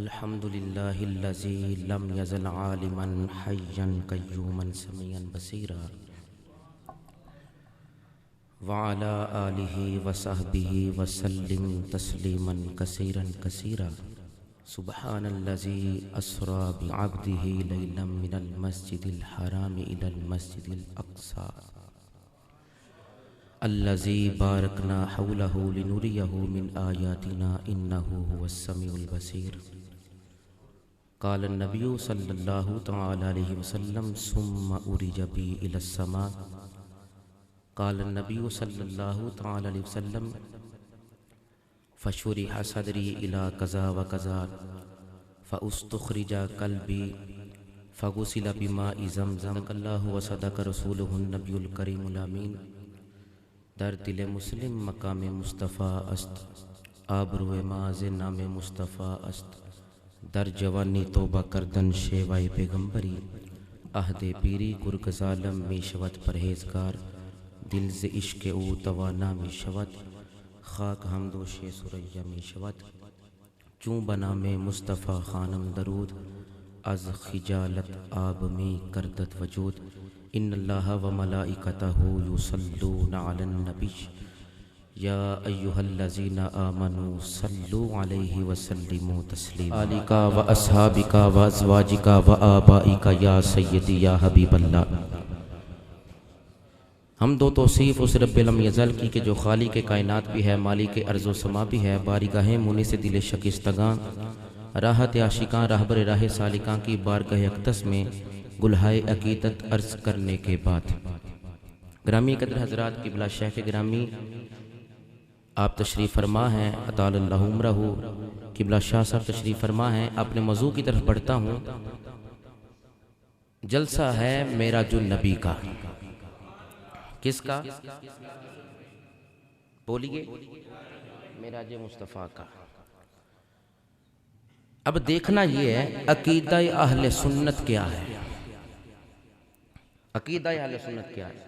अल्हम्दुलिल्लाहिल्लज़ी lump यज़ल आलिमन हय्यन क़य्यूमन समीअन Basira व अला आलिहि व सहबिहि व सल्लिम तस्लीमन कसीरन कसीरा। सुब्हानल्लज़ी अस्रा बिअब्दिहि लैलन मिनल मस्जिदिल हराम इलल मस्जिदिल अक़सा अल्लज़ी बारकना हौलहु लिनुरियहु मिन आयातिना इन्नहु हुवस्समीउल बसीर। क़ाल नबिय्यु सल्लल्लाहु तआला अलैहि वसल्लम सुम्मा उरिज बी इलस्समा। क़ाल नबिय्यु सल्लल्लाहु तआला अलैहि वसल्लम फशुरिह सदरी इला कज़ा व कज़ा फ़उस्तुख़रिजा क़ल्बी फ़ग़ुसिल बिमाइ ज़मज़म। सदक़ल्लाहु व सदक़ रसूलुहुन नबियुल करीमुल अमीन। दर दिल मुस्लिम मकाम मुस्तफ़ा अस्त, आबरूए माज़ नाम मुस्तफ़ा अस्त। दर जवानी तोबा करदन शेवाए पैगम्बरी, अहदे पीरी गुरगज़ालम में शवत परहेज़गार। दिल से इश्क़ ऊ तवाना में शवत, खाक हमदोशे सुरैया में शवत। चूँ बना में मुस्तफ़ा खानम दरूद, अज़ खिजालत आब में करदत वजूद। इन्नल्लाह व मलाइकतहु युसल्लूना अलन नबी या अय्युहल्लज़ीना आमनू सल्लू अलैहि व सल्लिमू तस्लीमा। आलिका व अस्हाबिका व अज़वाजिका व आबाइका या सय्यदी या हबीबल्लाह। हम दो तौसीफ़ उस रब्बिल लम यज़ल की कि जो खालिक़ के कायनात भी है, मालिक के अर्ज़ व समा भी है। बारिगाह मुनि से दिल शकिस्तगां, राहत आशिकां रहबर राह सालिकां की बारगाह अक़दस में गुलहाए अकीदत अर्ज़ करने के बाद, ग्रामी कदर हज़रात क़िबला शेख़ ग्रामी आप तशरीफ़ फरमा हैं, अतालल्लाहु उम्रहु। क़िबला शाह साहब तशरीफ़ फरमा हैं। अपने मौजू की तरफ बढ़ता हूँ। जलसा है मेराजुन नबी का। किसका? बोलिए। मेराज मुस्तफ़ा का। अब देखना ये है अकीदा अहले सुन्नत क्या है। अकीदा अहले सुन्नत क्या है?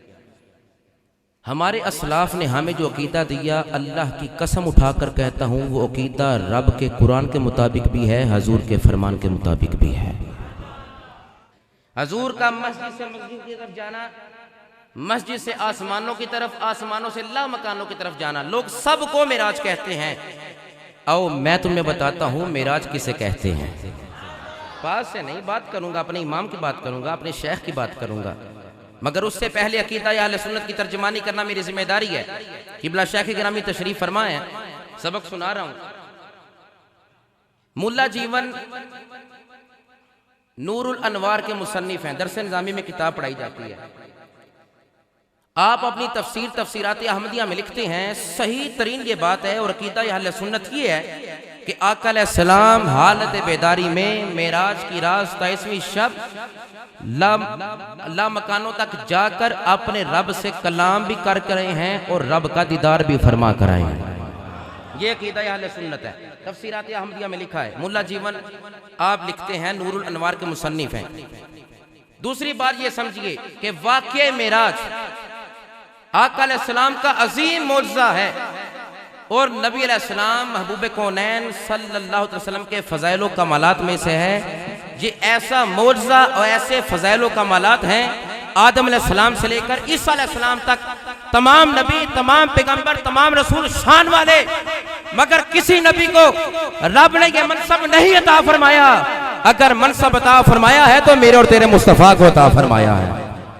हमारे असलाफ ने हमें जो अकीदा दिया, अल्लाह की कसम उठाकर कहता हूँ, वो अकीदा रब के कुरान के मुताबिक भी है, हजूर के फरमान के मुताबिक भी है। हजूर का मस्जिद से मस्जिद की तरफ जाना, मस्जिद से आसमानों की तरफ, आसमानों से ला मकानों की तरफ जाना। लोग सबको मेराज कहते हैं। आओ मैं तुम्हें बताता हूँ मेराज किसे कहते हैं। पास से नहीं बात करूँगा, अपने इमाम की बात करूँगा, अपने शेख की बात करूँगा, मगर उससे पहले अकीदा अहले सुन्नत की तर्जुमानी करना मेरी जिम्मेदारी है। क़िबला शेख़ गिरामी तशरीफ़ फरमाए, सबक सुना रहा हूँ। मुल्ला जीवन नूरुल अनवार के मुसन्निफ हैं। दरस निज़ामी में किताब पढ़ाई जाती है। आप अपनी तफसीर तफसीरात अहमदिया में लिखते हैं, सही तरीन ये बात है और अकीदा अहले सुन्नत ये है कि आका अलैहिस्सलाम हालत बेदारी में मेराज की रात 27वीं शब ला मकानों तक जाकर अपने रब से कलाम भी कर रहे हैं और रब का दीदार भी फरमा कर आए हैं। ये अकीदा अहले सुन्नत है। तफसीरात अहमदिया में लिखा है। मुल्ला जीवन आप लिखते हैं, नूरुल अनवार के मुसन्निफ हैं। दूसरी बात ये समझिए कि वाक़या मेराज आका अलैहिस्सलाम का अजीम मौजज़ा है और नबी अलैहिस्सलाम महबूब कौनैन सल्लल्लाहु अलैहि वसल्लम के फ़ज़ाइल कमालात में से है। ये ऐसा मौजज़ा और ऐसे फ़ज़ाइल कमालात हैं, आदम अलैहिस्सलाम से लेकर ईसा अलैहिस्सलाम तक तमाम नबी, तमाम पैगंबर, तमाम रसूल शान वाले, मगर किसी नबी को रब ने यह मनसब नहीं अता फरमाया। अगर मनसब अता फरमाया है तो मेरे और तेरे मुस्तफ़ा को अता फरमाया है।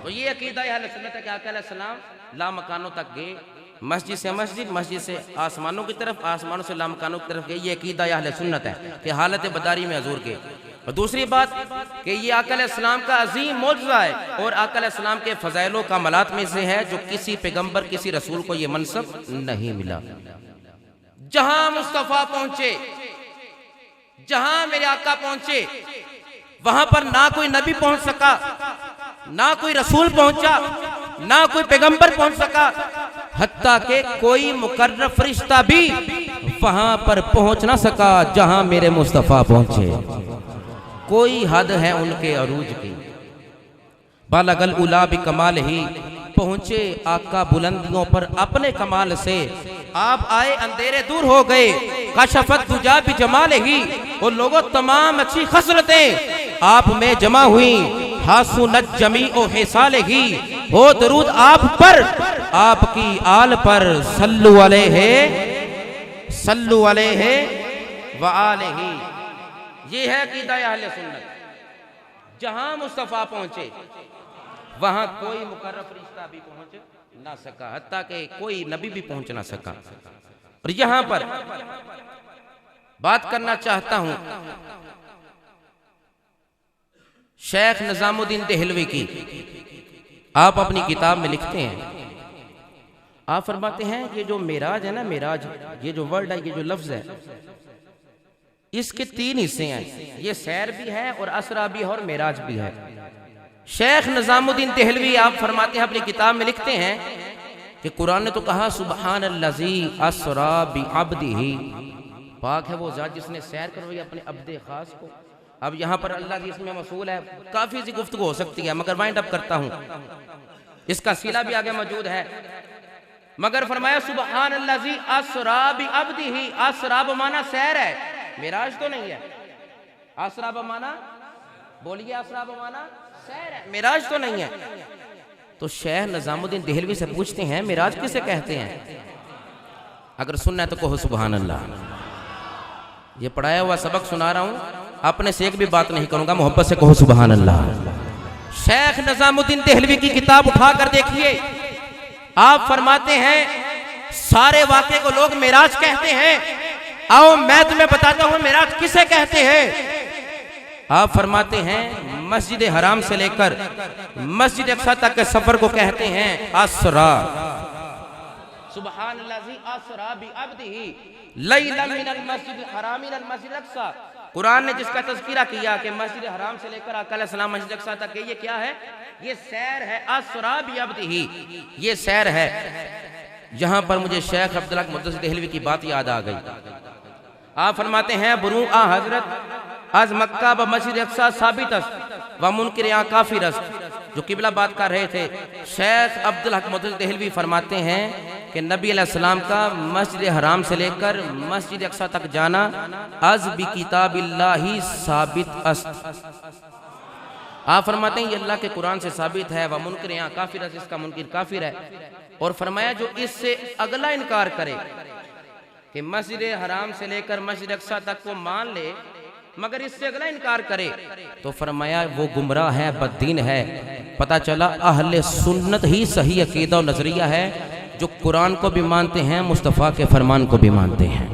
तो ये अकीदा अहले सुन्नत है कि आका अलैहिस्सलाम ला मकानों तक गए, मस्जिद से मस्जिद, मस्जिद से आसमानों की तरफ, आसमानों से ला मकानों की तरफ गए। ये अकीदा अहले सुन्नत है कि हालत बदारी में हजूर के। और दूसरी बात कि ये आका अलैहिस्सलाम का अजीम मौजज़ा है और आका अलैहिस्सलाम के फ़ज़ाइल कमालात में से है जो किसी पैगंबर, किसी रसूल को ये मनसब नहीं मिला। जहां मुस्तफ़ा पहुंचे, जहां मेरे आका पहुंचे, वहां पर ना कोई नबी पहुंच सका, ना कोई रसूल पहुंचा, ना कोई पैगंबर पहुंच सका, हत्ता के कोई मुकर्रब फरिश्ता भी वहां पर पहुंच ना सका जहां मेरे मुस्तफ़ा पहुंचे। कोई हद है उनके अरूज की। बालगल उला भी कमाल ही, पहुंचे आका बुलंदियों पर अपने कमाल से। आप आए अंधेरे दूर हो गए, कशफत दुजा भी जमाल ही, और लोगों तमाम अच्छी खसलतें आप में जमा हुई, हासुनत जमी ओ हिसाल ही, हो दरूद आप पर आपकी आल पर, सल्लु अलैहि व आलिही। ये है क़ीदा अहले सुन्नत। जहां मुस्तफ़ा पहुंचे वहां कोई मुकर्रब फरिश्ता भी पहुंच ना सका, हत्ता कि कोई नबी भी पहुंच ना सका। और यहां पर बात करना चाहता हूं शेख निजामुद्दीन देहलवी की। आप अपनी किताब में लिखते हैं, आप फरमाते हैं ये जो मेराज है ना, मेराज ये जो वर्ड है, ये जो लफ्ज है, इसके 3 हिस्से हैं। ये सैर भी है और असरा भी है और मेराज भी है। शेख निजामुद्दीन देहलवी आप फरमाते हैं अपनी किताब में लिखते हैं कि कुरान ने तो कहा सुब्हानल्लज़ी अस्रा बिअब्दिही, पाक है वो ज़ात जिसने सैर करवाई अपने अब्दे खास को। अब यहाँ पर अल्लाह की इसमें मसूल है, काफ़ी सी गुफ्तगू हो सकती है मगर वाइंड अप करता हूँ, इसका सीला भी आगे मौजूद है। मगर फरमाया सुब्हानल्लज़ी अस्रा बिअब्दिही, अस्रा बमाना सैर है, मेराज तो नहीं है। अस्रा बमाना, बोलिए, अस्रा बमाना सैर है, मेराज तो नहीं है। तो शेख निजामुद्दीन देहलवी से पूछते हैं मेराज किसे कहते हैं? अगर सुनना है तो कहो सुभान अल्लाह। ये पढ़ाया हुआ सबक सुना रहा हूं, अपने से एक भी बात नहीं करूंगा, मोहब्बत से कहो सुभान अल्लाह। शेख निजामुद्दीन देहलवी की किताब उठाकर देखिए, आप फरमाते हैं सारे वाक़े को लोग मेराज कहते हैं। आओ मैं तुम्हें बताता हूं मेराज किसे कहते हैं। आप फरमाते हैं मस्जिद हराम से लेकर मस्जिद अक्सा तक के सफर को कहते हैं असरा। सुब्हानल्लाज़ी असरा बिअब्दिही लैलन मिनल मस्जिद हराम इलल मस्जिद अक्सा। कुरान ने जिसका तज़किरा किया कि मस्जिद हराम से लेकर आका अलैहिस्सलाम मस्जिद अक्सा तक, ये क्या है? ये सैर है, असरा बिअब्दिही, ये सैर है। यहां पर मुझे शेख अब्दुल हक मुद्दसी देहलवी की बात याद आ गई। आप फरमाते हैं बुरू आ हजरत आज मक्का ब मस्जिद अक्सा साबित व मुनकिर या काफिर, जो किबला बात कर रहे थे। शेख अब्दुल हक मुद्दसी देहलवी फरमाते हैं कि नबी अलैहिस्सलाम का मस्जिद हराम से लेकर मस्जिद अक्सा तक जाना अज बि किताबिल्लाही साबित अस्त। आप फरमाते हैं ये अल्लाह के कुरान से साबित है। व मुनकिर या काफिर, इसका मुनकिर काफिर है। और फरमाया जो इससे अगला इनकार करे कि मस्जिद हराम से लेकर मस्जिद अक्सा तक को मान ले मगर इससे अगला इनकार करे तो फरमाया वो गुमराह है, बददीन है। पता चला अहले सुन्नत ही सही अकीदा और नजरिया है, जो कुरान को भी मानते हैं, मुस्तफ़ा के फरमान को भी मानते हैं।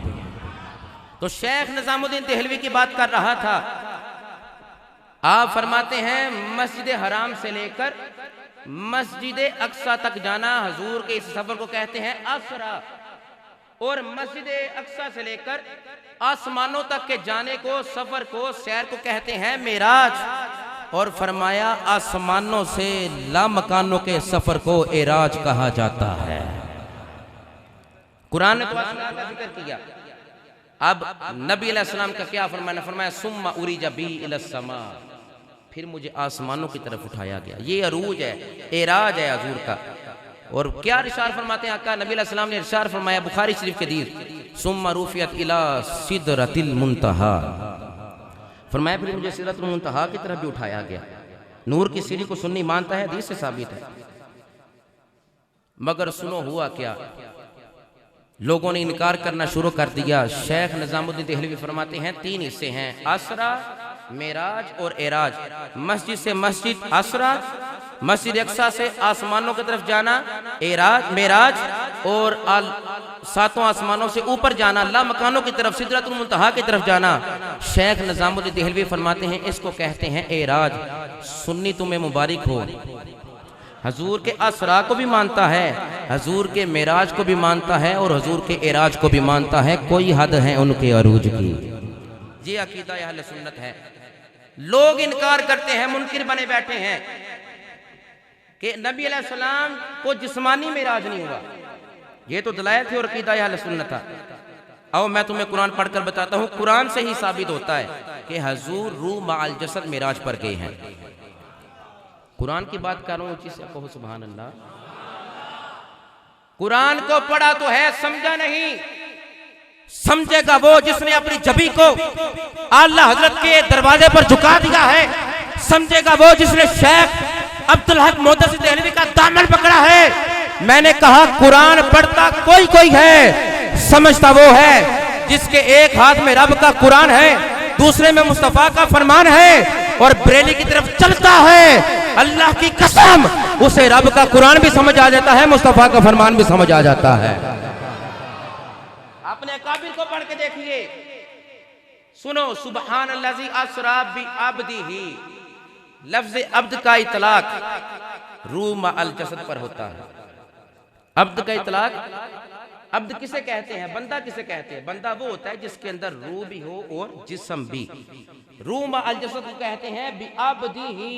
तो शेख निजामुद्दीन देहलवी की बात कर रहा था। आप फरमाते हैं मस्जिद हराम से लेकर मस्जिद अक्सा तक जाना हजूर के इस सफर को कहते हैं असरा, और मस्जिद अक्सा से लेकर आसमानों तक के जाने को, सफर को, सैर को कहते हैं मेराज। और फरमाया आसमानों से लामकानों के सफर को एराज कहा जाता है। कुरान ने तो आसमान का जिक्र किया। अब नबी अलैहिस्सलाम का क्या फरमाना? फरमाया सुम्मा उरिजा बी इलस समा, फिर मुझे आसमानों की तरफ उठाया गया। ये अरूज है, एराज है हजूर का। और क्या इरशाद फरमाते हैं आका नबी अलैहिस्सलाम ने? इरशाद फरमाया बुखारी शरीफ के हदीस, सुम्मा रुफियत इला सिदरतिल मुंतहा, फरमाया फिर मुझे सिदरतुल मुंतहा की तरफ भी उठाया गया। नूर की सीढ़ी को सुन्नी मानता है, हदीस से साबित है। मगर सुनो हुआ क्या, लोगों ने इनकार करना शुरू कर दिया। शेख निजामुद्दीन देहलवी फरमाते हैं 3 हिस्से हैं, असरा, मेराज और एराज। मस्जिद से मस्जिद असरा, मस्जिद अक्सा से आसमानों की तरफ जाना एराज मेराज, और 7 आसमानों से ऊपर जाना अल्लाह मकानों की तरफ सिदरतुल मुंतहा की तरफ जाना। शेख निजामुद्दीन देहलवी फरमाते हैं इसको कहते हैं एराज। सुन्नी तुम्हें मुबारक हो, हजूर के असरा को भी मानता है, हजूर के मेराज को भी मानता है और हजूर के एराज को भी मानता है। कोई हद है उनके अरूज की। ये अकीदा अहले सुन्नत है। लोग इनकार करते हैं, मुनकिर बने बैठे हैं कि नबी अलैहिस्सलाम को जिस्मानी मेराज नहीं हुआ। ये तो दलाइल थे और अकीदा अहले सुन्नत था। आओ मैं तुम्हें कुरान पढ़कर बताता हूँ। कुरान से ही साबित होता है कि हजूर रूह माल जसद मेराज पर गए हैं। कुरान की बात कर रहा हूँ, ऊंची से कहो सुभान अल्लाह। कुरान को पढ़ा तो है, समझा नहीं। समझेगा वो जिसने अपनी जबी को आला हजरत के दरवाजे पर झुका दिया है। समझेगा वो जिसने शेख अब्दुल हक मोहतसिब देहलवी का दामन पकड़ा है। मैंने कहा कुरान पढ़ता कोई कोई है, समझता वो है जिसके एक हाथ में रब का कुरान है, दूसरे में मुस्तफा का फरमान है और बरेली की तरफ चलता है। अल्लाह की कसम, उसे रब का कुरान भी समझ आ जाता है, मुस्तफा का फरमान भी समझ आ जाता है। अपने काबिल को पढ़ के देखिए। सुनो, सुबहान अल्लाज़ी अस्रा बि अब्दिही, लफ्ज़ अब्द का इतलाक रूह मा अल जसद पर होता है। अब्द का इतलाक, अब्द किसे कहते हैं? बंदा किसे कहते हैं? बंदा वो होता है जिसके अंदर रूह भी हो और जिस्म भी। रूह मा अल जसद को कहते हैं बि अब्दिही।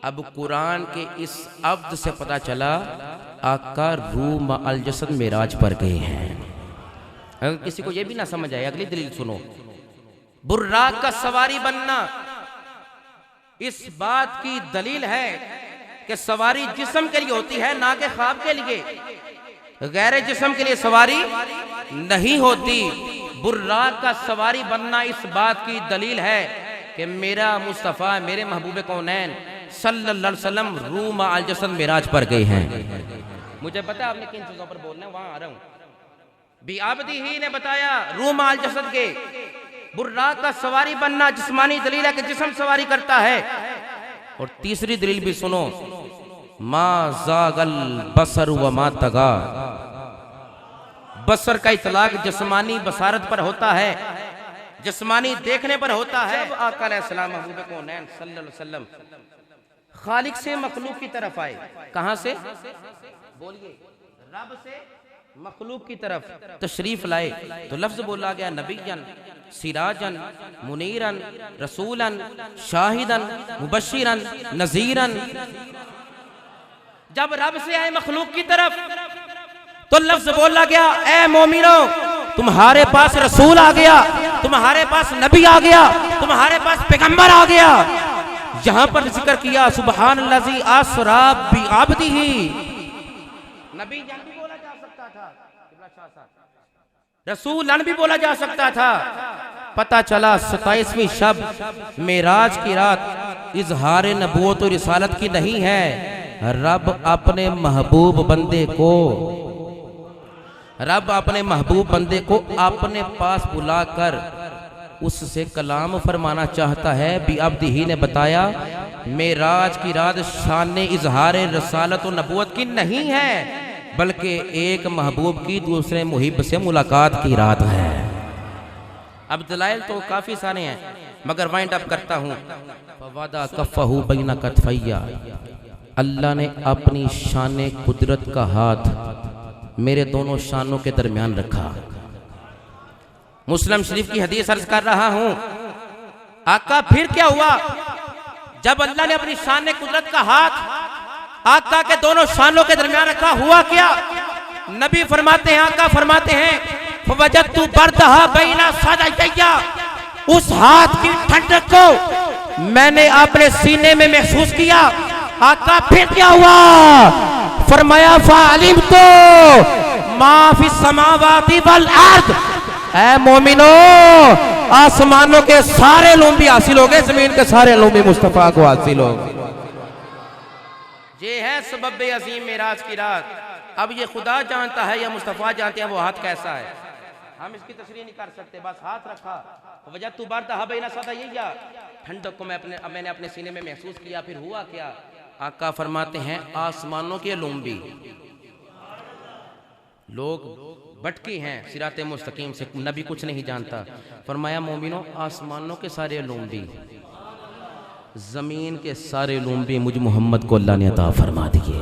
अब कुरान के इस अब्द से पता चला आका रूह मा अल जसद मेराज पर गए हैं। अगर किसी को यह भी ना समझ आए, अगली दलील सुनो। बुर्राक का सवारी बनना इस बात की दलील है कि सवारी जिस्म के लिए होती है, ना कि ख्वाब के लिए। गैर जिस्म के लिए सवारी नहीं होती। बुर्राक का सवारी बनना इस बात की दलील है कि मेरा मुस्तफ़ा, मेरे महबूब कौनैन सल्लल्लाहु अलैहि वसल्लम रूह मा अल जसद मेराज पर गए हैं। मुझे पता है आपने किन चीजों पर बोलना है, वहां आ रहा हूं। बि अब्दिही ने बताया रूह मा अल जसद के। बुर्राक का सवारी बनना जिस्मानी दलील है कि जिस्म सवारी करता है। और तीसरी दलील भी सुनो, मा ज़ागल बसर व मा तगा। बसर का इतलाक जिस्मानी बसारत पर होता है, जिस्मानी देखने पर होता है। जब आका अलैहिस्सलाम महबूब कौनैन सल्लल्लाहु अलैहि वसल्लम खालिक से मखलूक की तरफ आए। कहां से? बोलिए। रब से मखलूक की तरफ तशरीफ लाए तो लफ्ज बोला गया नबीयन, सिराजन, मुनीरन, रसूलन, शाहिदन, मुबश्शिरन, नज़ीरन। जब रब से आए मखलूक की तरफ तो लफ्ज बोला गया, ए मोमिनो, तुम्हारे पास रसूल आ गया, तुम्हारे पास नबी आ गया, तुम्हारे पास पैगंबर आ गया। यहां पर जिक्र किया सुबहान अल्लाज़ी अस्रा बि अब्दिही। नबी जान भी बोला जा सकता था, रसूलन भी बोला जा सकता था। पता चला 27वीं शब मेराज की रात इजहार नबूवत और रिसालत की नहीं है। रब अपने महबूब बंदे को अपने पास बुलाकर उससे कलाम फरमाना चाहता है। बि अब्दिही ने बताया मेराज की रात शान इजहार रसालत और नबूवत की नहीं है, बल्कि एक महबूब की दूसरे मुहिब से मुलाकात की रात है। अब दलाइल तो काफी सारे हैं, मगर वाइंड अप करता हूं। फवादा कफ़हू बैना कतफैया, अल्लाह ने अपनी शान कुदरत का हाथ मेरे दोनों शानों के दरमियान रखा। मुस्लिम शरीफ की हदीस अर्ज कर रहा हूं। आका फिर क्या हुआ? जब अल्लाह ने अपनी शान कुदरत का हाथ आका के दोनों शानों के दरमियान रखा, हुआ क्या? नबी फरमाते हैं, आका फरमाते हैं, फवजदतु बरदहा बैना सदयया, उस हाथ की ठंडक को मैंने अपने सीने में महसूस किया। आका फिर क्या हुआ? फरमाया फालिम तो माफी समावाती वल अर्द, ऐ मोमिनो, आसमानों के सारे इल्म भी हासिल हो गए, जमीन के सारे इल्म भी मुस्तफा को हासिल हो गए। ये है सबब अजीम मेराज की रात। अब ये खुदा जानता है या मुस्तफा जानते हैं वो हाथ कैसा है, हम इसकी तशरीह नहीं कर सकते। बस हाथ रखा, वजह तू बरदहा बैना सदयया, ठंडक को मैंने अपने सीने में महसूस किया। फिर हुआ क्या? आका फरमाते हैं आसमानों के इल्म भी, लोग भटके हैं सिराते मुस्तकीम से, नबी कुछ नहीं जानता। फरमाया मोमिनो, आसमानों के सारे इल्म भी, जमीन के सारे इल्म भी मुझ मोहम्मद को अल्लाह ने अता फरमा दिए।